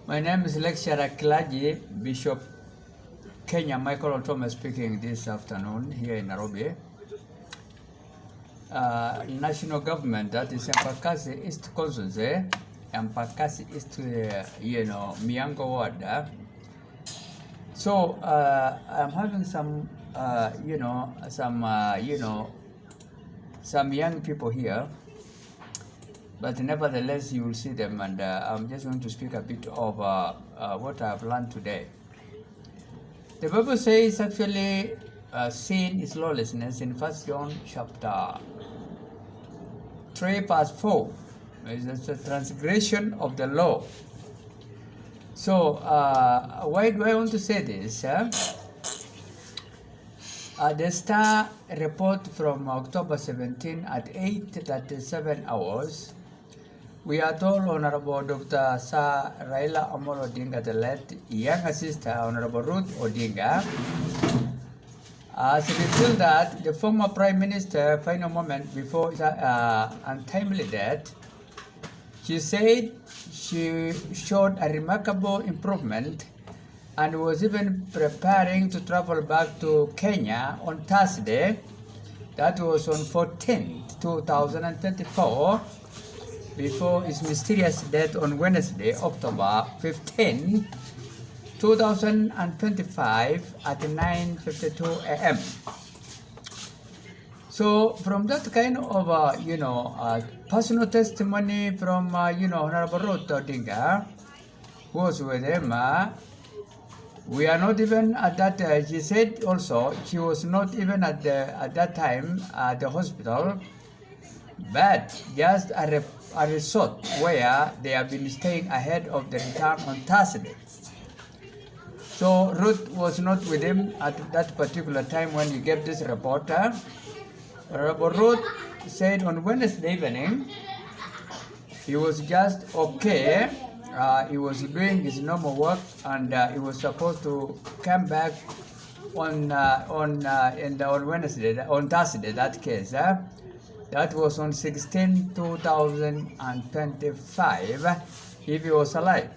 My name is Lecturer Clergy Bishop Kenya Michael Thomas speaking this afternoon here in Nairobi. National government, that is Embakasi East Constituency, Embakasi East, Miango Ward. So I'm having some, some young people here. But nevertheless, you will see them, and I'm just going to speak a bit of what I've learned today. The Bible says actually sin is lawlessness in 1 John chapter 3 verse 4. It's a transgression of the law. So why do I want to say this? The Star report from October 17 at 8:37 hours. We are told Honorable Dr. Sir Raila Amolo Odinga, the late younger sister, Honorable Ruth Odinga, has revealed that the former Prime Minister, final moment before his untimely death, she said she showed a remarkable improvement and was even preparing to travel back to Kenya on Thursday. That was on 14th, 2024. Before his mysterious death on Wednesday, October 15, 2025 at 9:52 a.m. So from that kind of, personal testimony from, Honorable Ruth Odinga, who was with him, we are not even at that, she said also, she was not even at that time at the hospital, but just a resort where they have been staying ahead of the return on Thursday. So Ruth was not with him at that particular time when he gave this report. Ruth said on Wednesday evening he was just okay. He was doing his normal work, and he was supposed to come back on Wednesday, on Thursday. That case. That was on 16, 2025, if he was alive.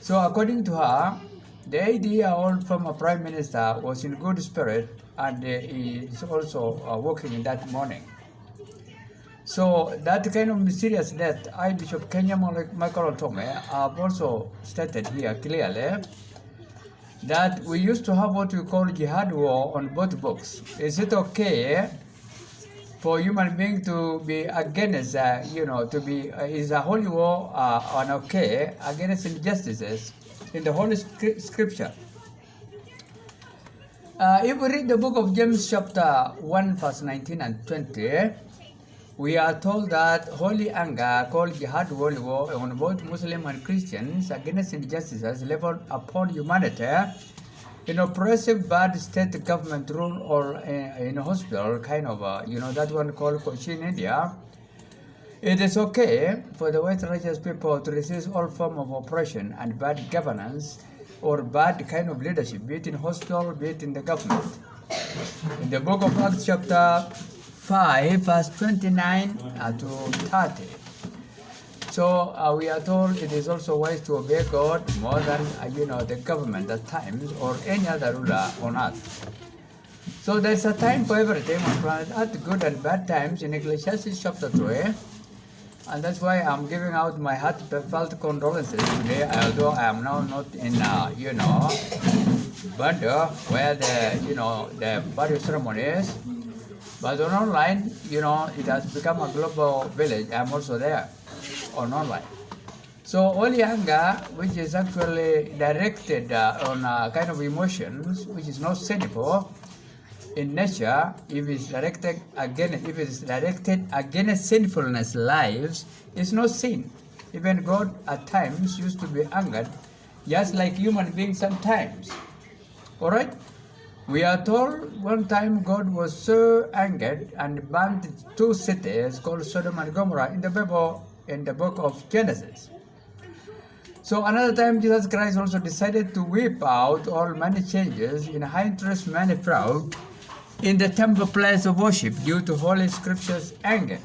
So according to her, the 80-year-old former Prime Minister was in good spirit, and he is also working in that morning. So that kind of mysterious death, I, Bishop Kenya Michael Tome, have also stated here clearly that we used to have what we call jihad war on both books. Is it okay for human being to be against, to be, is a holy war against injustices in the Holy Scripture? If we read the book of James chapter 1 verse 19 and 20, we are told that holy anger called jihad, holy war on both Muslim and Christians against injustices leveled upon humanity in oppressive bad state government rule, or in a hospital kind of, that one called Kochi in India. It is okay for the white righteous people to resist all form of oppression and bad governance or bad kind of leadership, be it in hospital, be it in the government. In the book of Acts chapter 5, verse 29 to 30. So we are told it is also wise to obey God more than, the government at times or any other ruler on earth. So there's a time for everything on planet Earth, good and bad times, in Ecclesiastes chapter 3. And that's why I'm giving out my heartfelt condolences today, although I am now not in, Banda, where the burial ceremony is. But on online, it has become a global village. I'm also there on online. So holy anger, which is actually directed on kind of emotions, which is not sinful in nature, if it's directed against sinfulness lives, it's not sin. Even God at times used to be angered, just like human beings sometimes. All right. We are told one time God was so angered and burned 2 cities called Sodom and Gomorrah in the Bible, in the book of Genesis. So another time Jesus Christ also decided to whip out all money changers in high interest money fraud in the temple place of worship due to Holy Scripture's anger.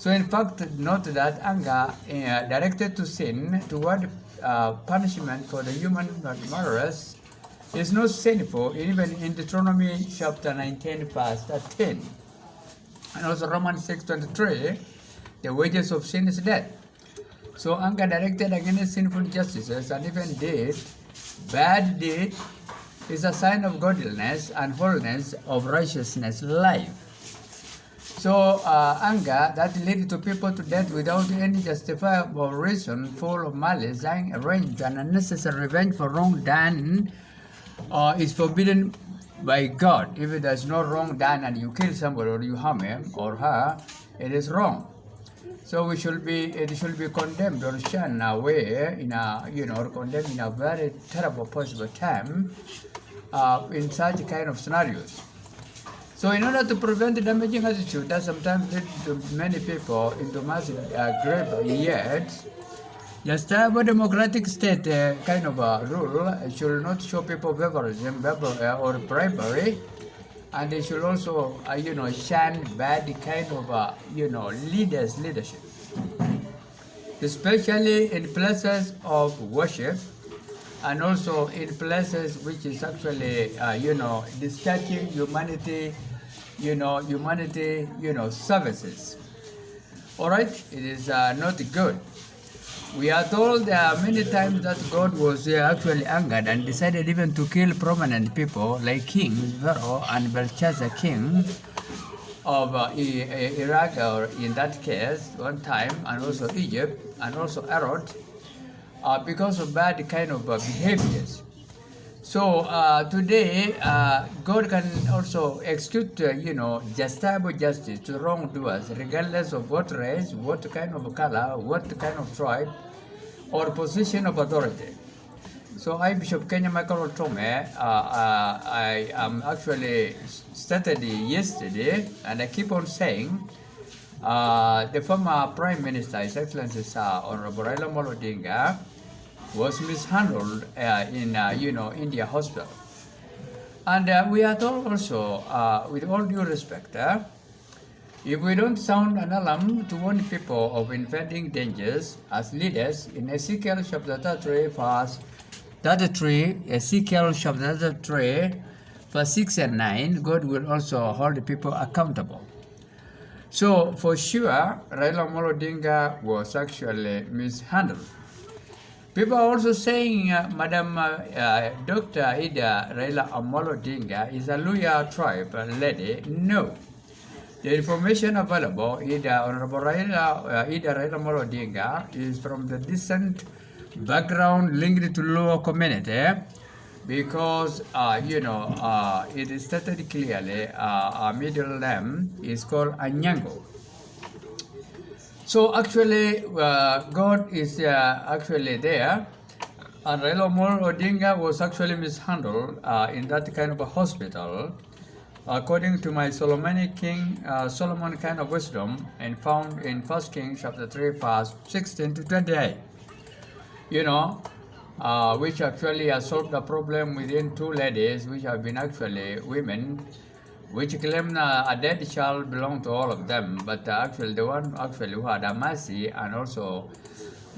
So in fact, note that anger directed to sin toward punishment for the human murderers is not sinful, even in Deuteronomy chapter 19, verse 10. And also Romans 6:23, the wages of sin is death. So anger directed against sinful justices and even bad deed, is a sign of godliness and wholeness of righteousness life. So anger that leads to people to death without any justifiable reason, full of malice, arranged and unnecessary revenge for wrong done, is forbidden by God. If there's no wrong done and you kill somebody or you harm him or her, it is wrong. So it should be condemned or shunned away or condemned in a very terrible possible time in such kind of scenarios. So in order to prevent the damaging attitude that sometimes leads to many people into massive grave years, the stable democratic state kind of rule should not show people favorism or bribery, and they should also shun bad kind of leadership, especially in places of worship and also in places which is actually discharging humanity services. All right, it is not good. We are told many times that God was actually angered and decided even to kill prominent people like King Pharaoh and Belshazzar, king of Iraq, or in that case one time, and also Egypt, and also Herod, because of bad kind of behaviors. So today, God can also execute, justifiable justice to wrongdoers, regardless of what race, what kind of color, what kind of tribe, or position of authority. So I, Bishop Kenya Michael Tome, I am actually started yesterday, and I keep on saying, the former Prime Minister, His Excellency Honorable Raila Amolo Odinga, was mishandled in India hospital. And we are told also, with all due respect, if we don't sound an alarm to warn people of impending dangers as leaders, in Ezekiel chapter 33, verse 33, Ezekiel chapter 33, verse 6 and 9, God will also hold the people accountable. So for sure, Raila Amolo Odinga was actually mishandled. People are also saying Madam Dr. Ida Raila Amolo Odinga is a Luhya tribe lady. No. The information available, Honorable Raila Amolo Odinga is from the distant background linked to Luo community, because it is stated clearly our middle name is called Anyango. So actually, God is actually there, and Raila Amolo Odinga was actually mishandled in that kind of a hospital, according to my Solomon kind of wisdom, and found in 1 Kings chapter 3, verse 16 to 28. Which actually has solved the problem within two ladies, which have been actually women, which claim a dead child belonged to all of them, but actually the one who had a mercy and also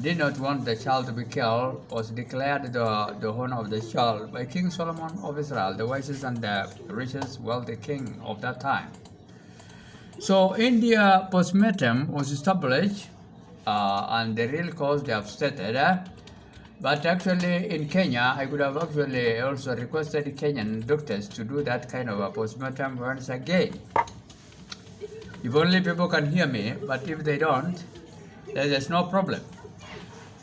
did not want the child to be killed was declared the owner of the child by King Solomon of Israel, the wisest and the richest wealthy king of that time. So India postmortem was established, and the real cause they have stated. But actually in Kenya, I could have actually also requested Kenyan doctors to do that kind of a postmortem once again. If only people can hear me, but if they don't, then there's no problem.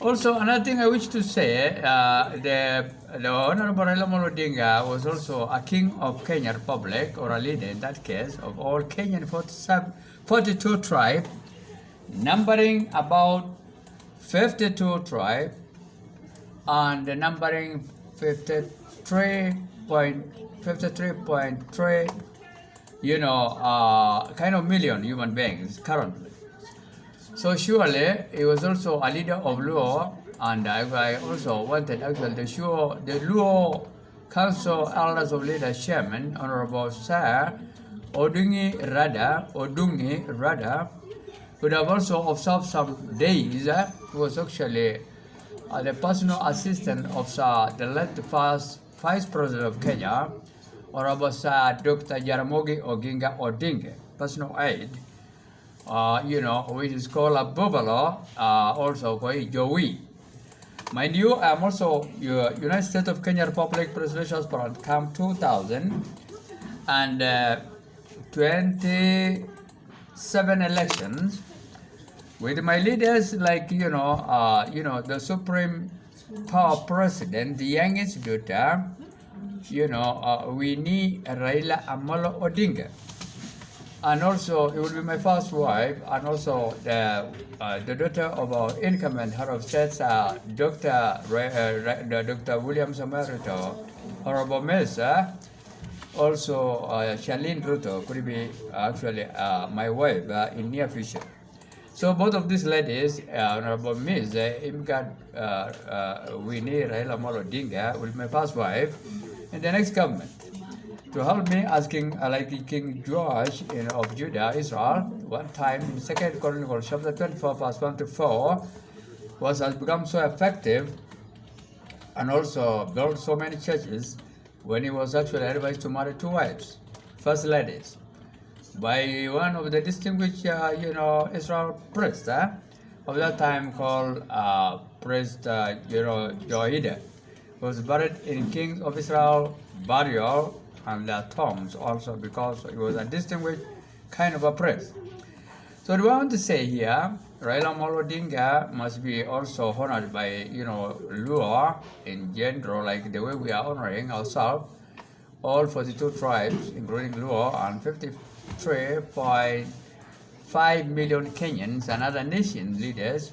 Also, another thing I wish to say, the Honorable Raila Amolo Odinga was also a king of Kenya Republic, or a leader in that case, of all Kenyan 42 tribes, numbering about 52 tribes, and numbering 53.3 kind of million human beings currently. So surely he was also a leader of Luo, and I also wanted actually the Luo Council Elders of Leaders Chairman, Honorable Sir Odungi Rada, could have also observed some days. He was actually the personal assistant of the late first Vice President of Kenya, Honorable Dr. Jaramogi Oginga Odinga, personal aide, which is called a buffalo, also called Joey. Mind you, I'm also United States of Kenya Republic Presidential Aspirant Camp 2027 elections with my leaders like the Supreme Power President, the Young Institute, we need Raila Amolo Odinga. And also, it will be my first wife, and also the daughter of our incumbent head of state, Dr. William Samarito, Honorable Miss, also Charlene Ruto could be actually my wife in near future. So both of these ladies, Honorable Miss Imgad Winnie Raila Amolo Odinga, will be my first wife in the next government, to help me asking like King George of Judah, Israel, one time in 2 Chronicles chapter 24, verse 1 to 4, has become so effective and also built so many churches when he was actually advised to marry two wives, first ladies, by one of the distinguished, Israel priest of that time called Priest Jehoiada, who was buried in Kings of Israel burial and their tombs also, because he was a distinguished kind of a priest. So what I want to say here, Raila Amolo Odinga must be also honored by Luo in general, like the way we are honoring ourselves, all 42 tribes, including Luo, and 53.5 million Kenyans and other nation leaders,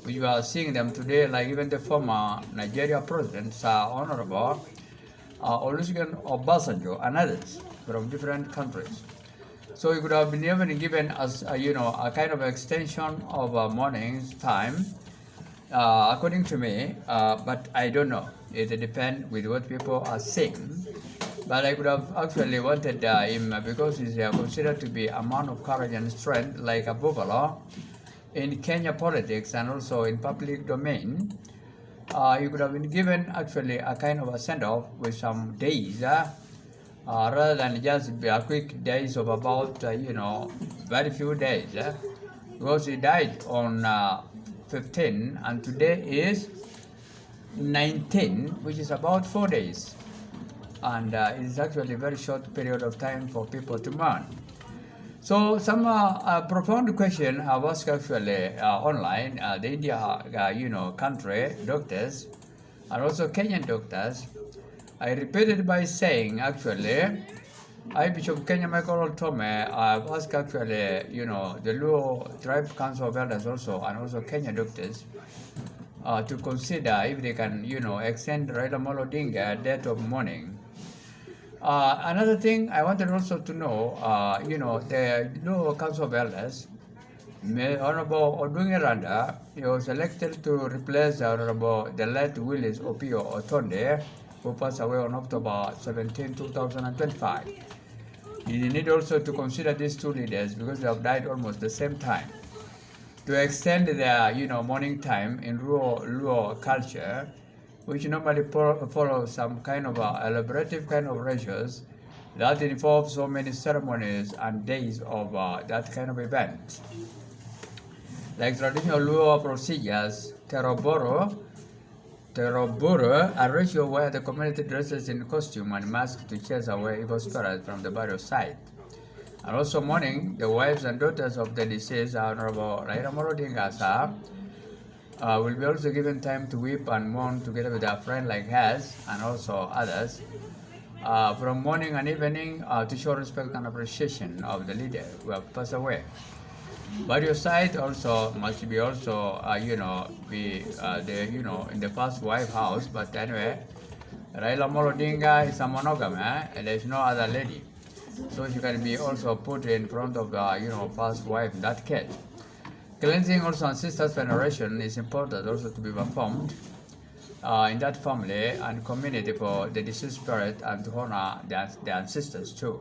which we are seeing them today, like even the former Nigeria president, Honorable Olusegun Obasanjo, and others from different countries. So it could have been even given as a kind of extension of morning time, according to me, but I don't know. It depends with what people are saying. But I could have actually wanted him, because he's considered to be a man of courage and strength, like a buffalo in Kenya politics and also in public domain. You could have been given actually a kind of a send-off with some days, rather than just a quick days of about, very few days, because he died on 15 and today is 19, which is about 4 days. And it is actually a very short period of time for people to mourn. So some profound question I was actually online, the India, country doctors, and also Kenyan doctors. I repeated by saying actually, Bishop Kenya Michael Tome, I've asked actually, the Luo Tribe Council of Elders also, and also Kenya doctors, to consider if they can, extend Raila Amolo Odinga date of mourning. Another thing I wanted also to know, the Luo Council of Elders, Honorable Odunge Randa, he was elected to replace the late Willis Opio Otonde, who passed away on October 17, 2025. You need also to consider these two leaders because they have died almost the same time, to extend their mourning time in Luo culture, which normally follows some kind of elaborative kind of rituals that involve so many ceremonies and days of that kind of event. Like traditional Luo procedures, Teroboro, a ritual where the community dresses in costume and mask to chase away evil spirits from the burial site. And also mourning, the wives and daughters of the deceased, Honorable Raila Amolo Odinga, will be also given time to weep and mourn together with their friend like us and also others, from morning and evening, to show respect and appreciation of the leader who have passed away. But your side also must be also, be in the first wife house. But anyway, Raila Amolo Odinga is a monogamy, and there is no other lady, so she can be also put in front of the first wife in that case. Cleansing also and sisters veneration is important also to be performed in that family and community for the deceased spirit and to honor the ancestors too.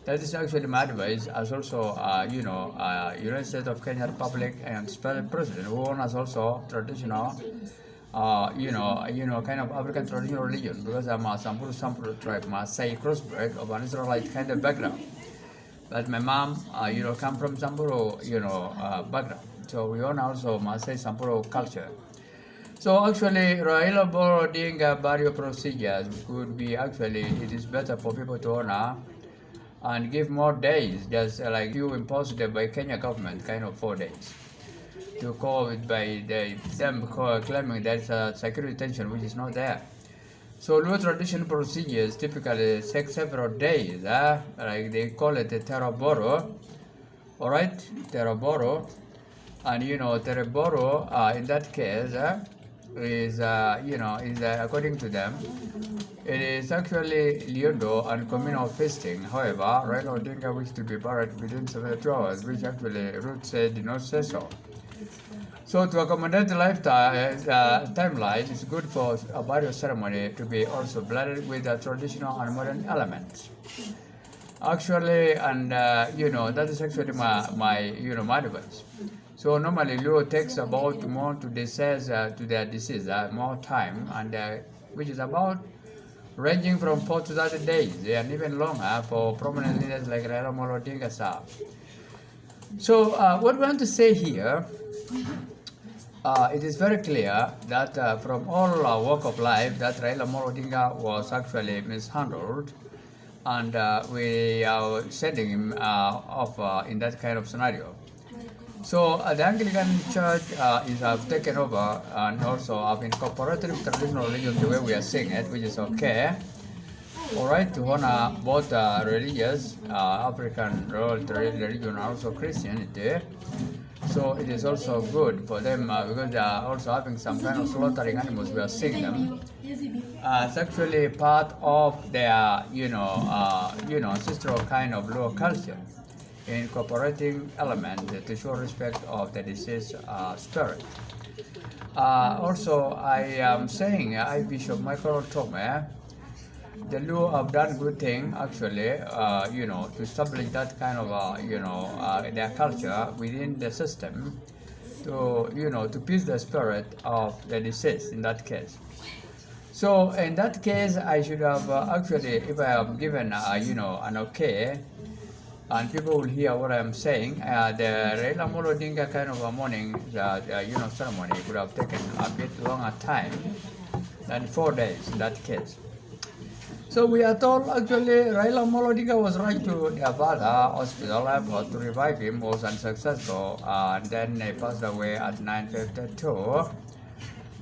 That is actually my advice as also, United States of Kenya Republic and special president who owns also traditional, kind of African traditional religion because I'm a Samburu tribe, Maasai crossbred of an Israelite kind of background. But my mom, come from Samburu, background. So we own also Maasai Samburu culture. So actually, Raila Boro doing barrier procedures would be actually, it is better for people to honor and give more days, just like you imposed by Kenya government, kind of 4 days, to call it by them claiming there's a security tension which is not there. So Luo traditional procedures typically take several days, like they call it a teraboro, all right, teraboro, and teraboro in that case is according to them, it is actually Liondo and communal feasting. However, Raila Odinga wished to be buried within 72 hours, which actually Ruth said did not say so. So to accommodate the timeline, it's good for a burial ceremony to be also blended with the traditional and modern elements. Actually, and that is actually my advice. So normally Luo takes about more to disease to their disease, more time, and which is about ranging from 4 to 30 days, and even longer for prominent leaders like Raila Amolo Odinga sir. So what we want to say here, it is very clear that from all walk of life that Raila Amolo Odinga was actually mishandled, and we are sending him off in that kind of scenario. So the Anglican Church have taken over and also have incorporated traditional religion the way we are seeing it, which is okay. All right, to honor both religious, African religion and also Christianity. So it is also good for them because they are also having some kind of slaughtering animals. We are seeing them. It's actually part of their, ancestral kind of lower culture, incorporating element to show respect of the deceased spirit. Also, I am saying, Bishop Michael Tome, the Luo have done good thing actually, to establish that kind of, their culture within the system, to peace the spirit of the deceased in that case. So in that case, I should have actually, if I have given, an okay, and people will hear what I'm saying, the Raila Amolo Odinga kind of a mourning, ceremony would have taken a bit longer time than 4 days in that case. So we are told actually Raila Amolo Odinga was rushed to Nevada hospital effort to revive him was unsuccessful, and then he passed away at 9:52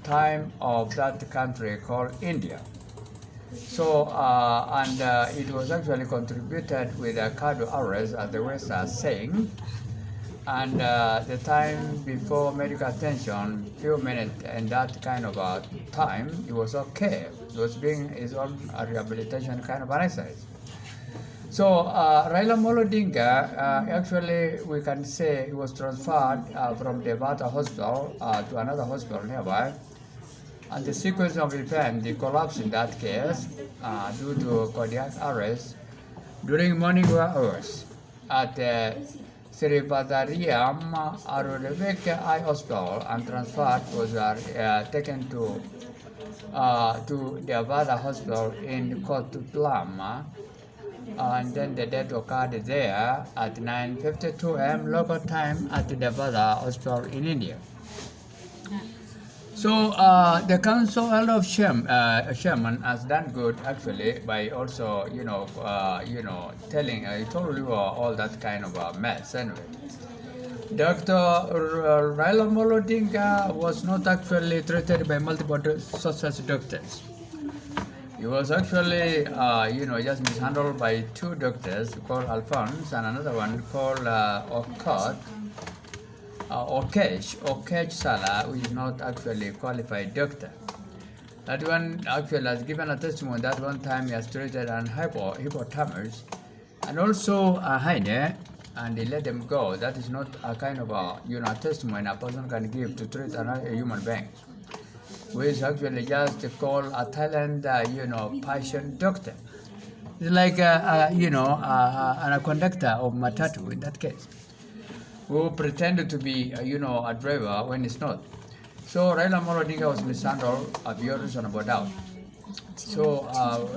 time of that country called India. So it was actually contributed with a cardio arrest, as the West are saying, and the time before medical attention, few minutes, and that kind of time, it was okay. It was being his own rehabilitation kind of an exercise. So Raila Amolo Odinga, actually we can say he was transferred from the Nevada hospital to another hospital nearby. And the sequence of events, the collapse in that case, due to cardiac arrest during morning hours at Srivadariam Aruleveke Eye Hospital, and transferred was taken to the Avada Hospital in Kotuplam, and then the death occurred there at 9:52 a.m. local time at the Avada Hospital in India. So the Council of Sherman has done good actually by also telling I told you all that kind of mess anyway. Dr. Raila Amolo Odinga was not actually treated by multiple such doctors. He was actually just mishandled by 2 doctors called Alphonse and another one called Okech Sala, who is not actually a qualified doctor. That one actually has given a testimony that one time he has treated an hypothermos and also a hernia, and they let them go. That is not a kind of a testimony a person can give to treat another human being, which actually just called a Thailand patient doctor. It's like, a conductor of matatu in that case, who pretended to be, a driver when it's not. So Raila Amolo Odinga was mishandled beyond reasonable doubt. So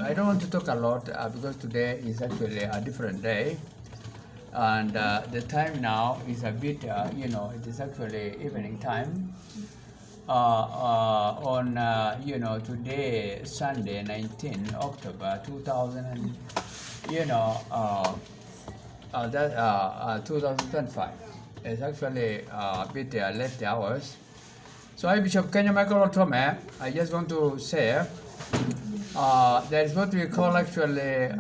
I don't want to talk a lot because today is actually a different day. And the time now is a bit, it is actually evening time. Today, Sunday, 19 October 2025. It's actually a bit late hours. So I, Bishop Kenya Michael Otome, I just want to say there is what we call actually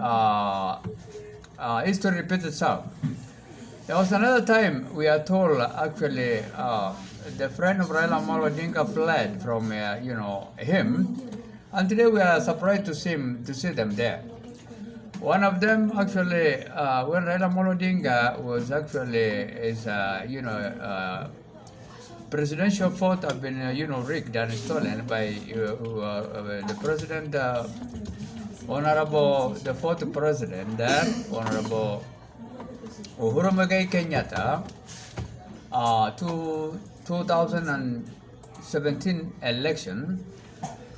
history repeats itself. There was another time we are told actually the friend of Raila Amolo Odinga fled from him, and today we are surprised to see them there. One of them actually, when Raila Amolo Odinga was actually presidential vote have been rigged and stolen by the president, the fourth president, Honorable Uhuru Muigai Kenyatta, 2017 election.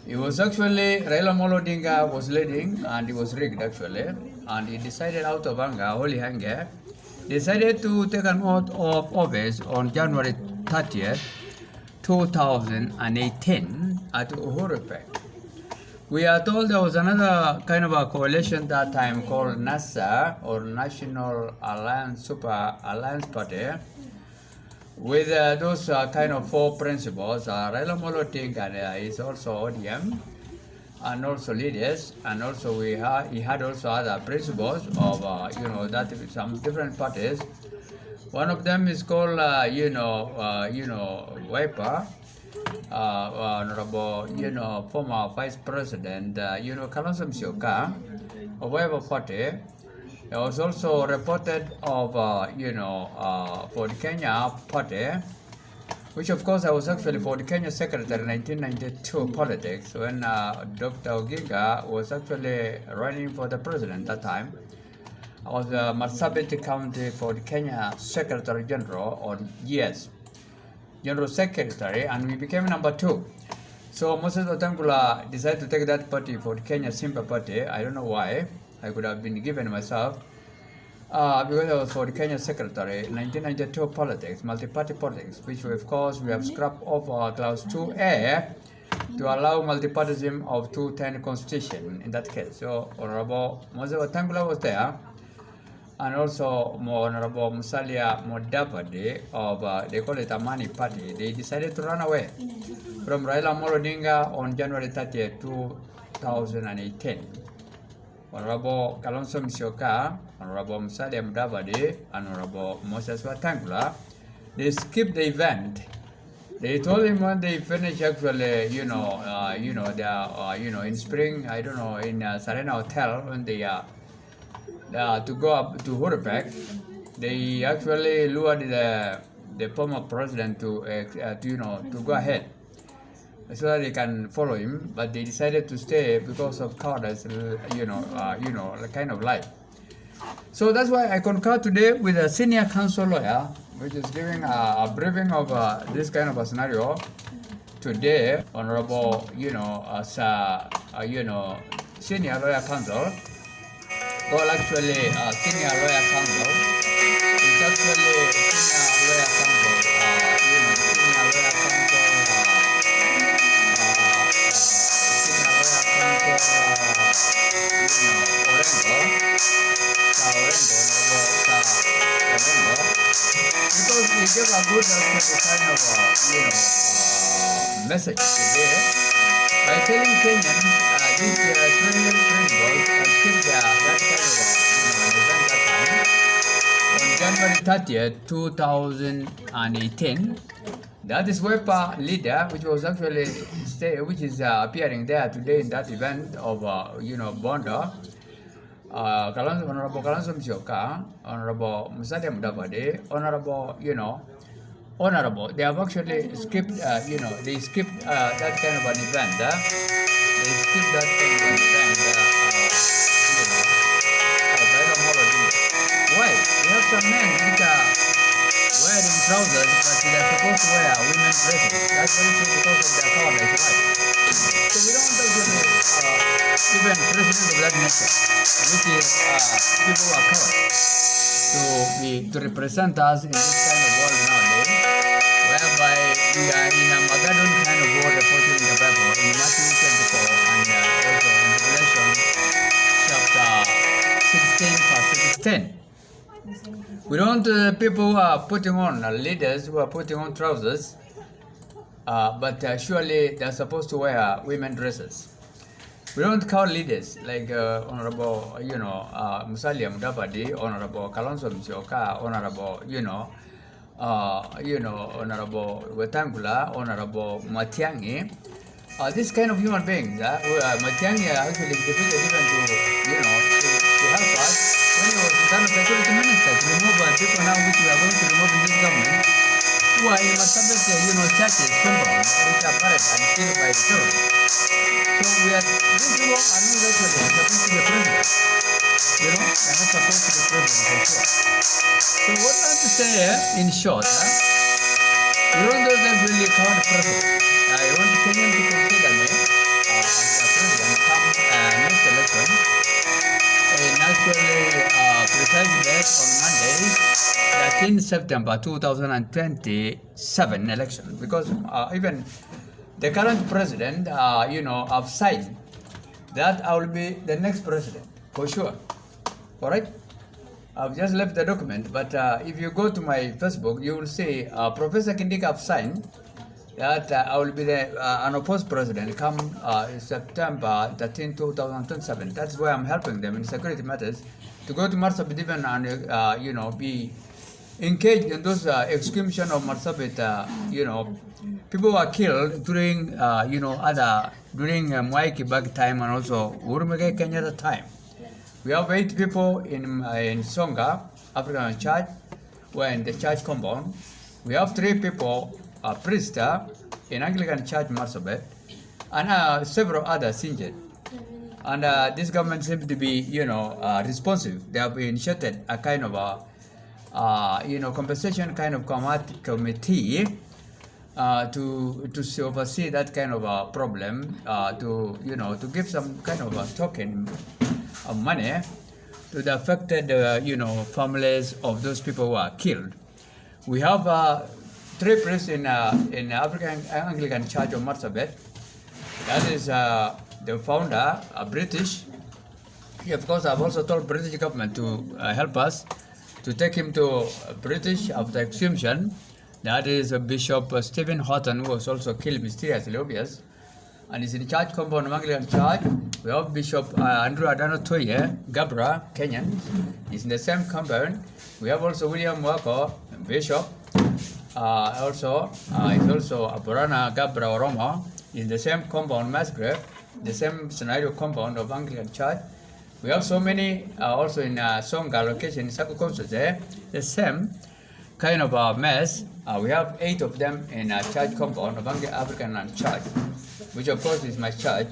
It was actually Raila Amolo Odinga was leading, and it was rigged actually, and he decided out of anger, holy anger, decided to take an oath of office on January 30th, 2018 at Uhuru Park. We are told there was another kind of a coalition that time called NASA, or National Alliance Super Alliance Party, with those kind of four principles. Raila Amolo Odinga is also ODM, and also leaders, and also he had also other principles of that some different parties. One of them is called Wiper, Honorable former Vice President Kalonzo Musyoka of Wiper Party. It was also reported of for the Kenya Party, which of course I was actually for the Kenya Secretary in 1992 politics when Dr. Oginga was actually running for the president that time. I was Marsabit County for the Kenya Secretary General on General Secretary, and we became number 2. So Moses Wetangula decided to take that party for the Kenya Simba Party. I don't know why. I could have been given myself. Because I was for the Kenya Secretary, 1992 politics, multi-party politics, which of course we have scrapped off our Clause 2A to allow multi-partyism of 210 Constitution in that case. So Honorable Moses Wetangula was there, and also Honorable Musalia Mudavadi of, they call it Amani Party. They decided to run away from Raila Amolo Odinga on January 30th, 2018. Honorable Kalonzo Musyoka, Honorable Musalia Mudavadi, and Honorable Moses Wetangula, they skipped the event. They told him when they finished actually, in spring, I don't know, in Serena Hotel, when they to go up to Horebek, they actually lured the former president to go ahead so that they can follow him, but they decided to stay because of cowardice, kind of life. So that's why I concur today with a senior counsel lawyer, which is giving a briefing of this kind of a scenario today. Honorable, senior lawyer counsel, well, actually, senior lawyer counsel is actually senior lawyer counsel, because he gave a good kind of message today by telling Kenyans these training principles skip that kind of event that time on January 30th, 2018. That is WEPA leader, which was actually appearing there today in that event of Bondo. Honorable Kalonzo Musyoka, Honorable Musalia Mudavadi, Honorable, they have actually skipped, they skipped that kind of an event. They skipped that kind of an event, we have some men which are wearing trousers, but they are supposed to wear women's dresses. That's very true because of their colorless life. So we don't actually even president of that nation, which is people who are covered to represent us in this kind of world nowadays, whereby we are in a Magadon kind of world reported in the Bible in Matthew 24 and also in Revelation chapter 16 verse 16. We don't people who are putting on leaders who are putting on trousers, but surely they're supposed to wear women dresses. We don't call leaders like Honorable, Musalia Mudavadi, Honorable Kalonzo Musyoka, Honorable, Honorable Wetangula, Honorable Matiang'i. This kind of human beings, Matiang'i actually defeated even to help us when he was internal security minister to remove people now which we are going to remove in this government who are in Marsabit, churches, compounds, which are buried and killed by the terrorists. So these people are not actually supposed to be president. They're not supposed to be president for sure. So what I want to say in short, you don't know that's really called president. I want Kenyan to consider me as a president come next election. And actually precise date on Monday, 13 September 2027 election, because even the current president, have signed that I will be the next president, for sure. All right? I've just left the document, but if you go to my Facebook, you will see Professor Kindika have signed that I will be the unopposed president come September 13, 2027. That's why I'm helping them in security matters to go to Marsabit even and, be engaged in those execution of Marsabit, people were killed during, during Mwai Kibaki time and also Uhuru Muigai Kenyatta time. We have 8 people in Songa, African Church, who are in the church compound. We have 3 people, priests in Anglican Church Marsabit, and several others injured. And this government seems to be, responsive. They have initiated a kind of compensation kind of committee to oversee that kind of problem, to give some kind of a token of money to the affected, families of those people who are killed. We have 3 priests in African Anglican Church of Marsabit. That is the founder, British. Of course, I've also told British government to help us to take him to British after execution. That is Bishop Stephen Horton, who was also killed mysteriously, obvious. And he's in church compound of Anglican Church. We have Bishop Andrew Adano Toye, Gabra, Kenyan. He's in the same compound. We have also William Wako, Bishop. He's also Aborana Gabra Oromo. He's in the same compound, Masgrave, the same scenario compound of Anglican Church. We have so many also in Songa location in Sako Consulate, the same kind of mess. We have 8 of them in a church compound of African Church, which of course is my church.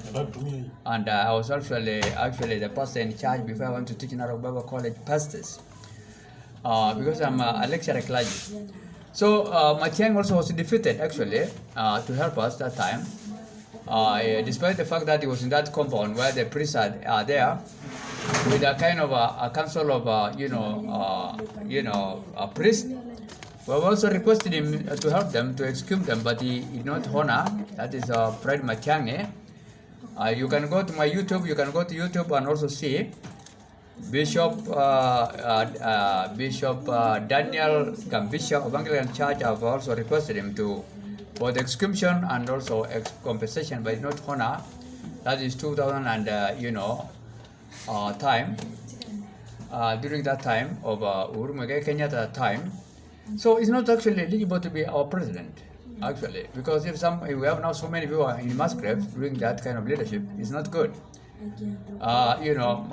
And I was actually the pastor in church before I went to teach in Narok Bible College pastors, because I'm a lecturer clergy. So Matiang also was defeated actually to help us that time, despite the fact that he was in that compound where the priests are there, with a kind of a council of a priest. We have also requested him to help them to execute them, but he did not honor. That is Fred Matiang'i. You can go to my YouTube. You can go to YouTube and also see Bishop Daniel Gambisha of Anglican Church. I've also requested him for the execution and also compensation, but not honor. That is 2000 and time. During that time of Uhuru Muigai Kenyatta time. So it's not actually eligible to be our president, actually, because if we have now so many people in Musgrave doing that kind of leadership, it's not good. Honorable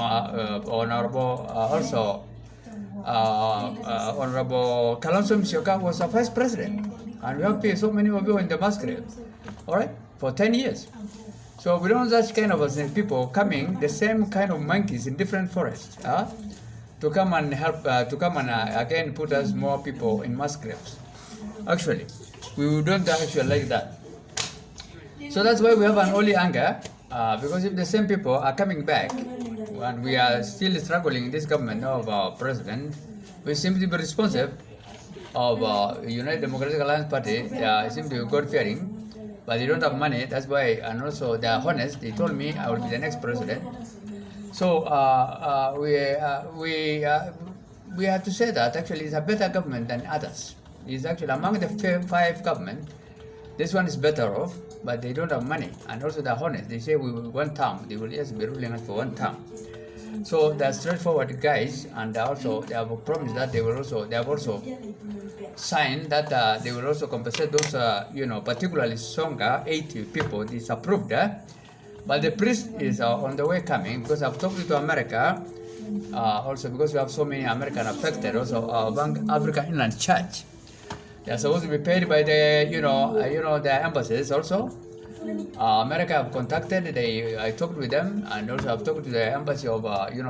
Honorable Kalonzo Musyoka was a vice president, and we have so many of you in the Musgrave, all right, for 10 years. So we don't have such kind of people coming, the same kind of monkeys in different forests, to to come and help, to come and again put us more people in mass graves. Actually, we don't actually like that. So that's why we have an holy anger, because if the same people are coming back, and we are still struggling in this government of our president, we seem to be responsive of United Democratic Alliance Party, seem to be God-fearing, but they don't have money. That's why, and also they are honest. They told me I will be the next president. So we have to say that actually it's a better government than others. It's actually among the five government, this one is better off, but they don't have money, and also they're honest. They say we will one term. They will just be ruling us for one term. So they're straightforward guys, and also they have promised that they have also signed that they will also compensate those particularly Songa 80 people disapproved. But the priest is on the way coming, because I've talked to America, also because we have so many American affected, also African Inland Church. They are supposed to be paid by the the embassies also. America have contacted. I talked with them, and also I've talked to the embassy of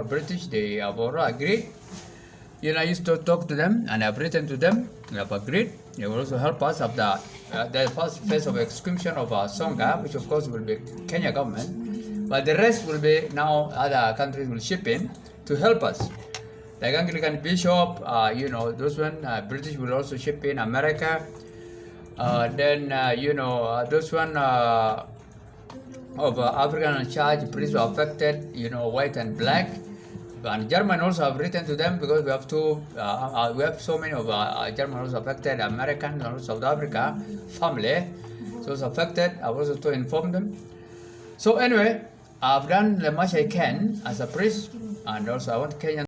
British. They have already agreed. I used to talk to them, and I've written to them. They have agreed. They will also help us of the first phase of execution of Songa, which of course will be Kenya government, but the rest will be now other countries will chip in to help us. Like Anglican Bishop, those one, British will also chip in, America. Then, those one of African Church, priests were affected, white and black. And German also have written to them, because we have we have so many of German also affected, American and South Africa family. So it's affected. I've also to inform them. So anyway, I've done the much I can as a priest, and also I want Kenyan